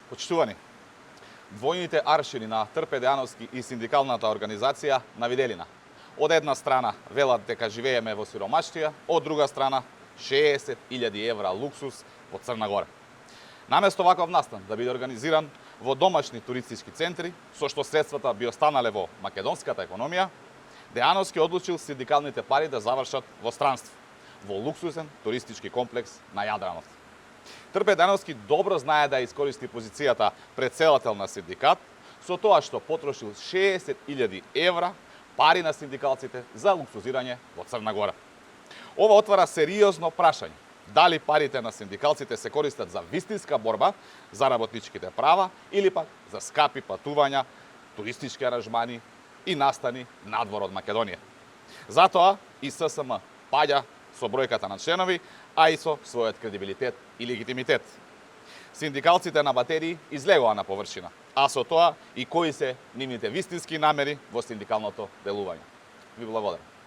Почитувани, двојните аршини на Трпе Дејановски и синдикалната организација на виделина. Од една страна велат дека живееме во сиромаштија, од друга страна 60.000 евра луксус во Црна Гора. Наместо ваков настан да биде организиран во домашни туристички центри, со што средствата би останале во македонската економија, Дејановски одлучил синдикалните пари да завршат во странство, во луксусен туристички комплекс на Јадрановци. Трпе Дејановски добро знае да искористи позицијата претседател на синдикат со тоа што потрошил 60.000 евра пари на синдикалците за луксузирање во Црна Гора. Ова отвара сериозно прашање. Дали парите на синдикалците се користат за вистинска борба за работничките права или пак за скапи патувања, туристички аранжмани и настани надвор од Македонија. Затоа и ССМ паѓа со бројката на членови, а и со својот кредибилитет и легитимитет. Синдикалците на батерии излегоа на површина, а со тоа и кои се нивните вистински намери во синдикалното делување. Ви благодарам.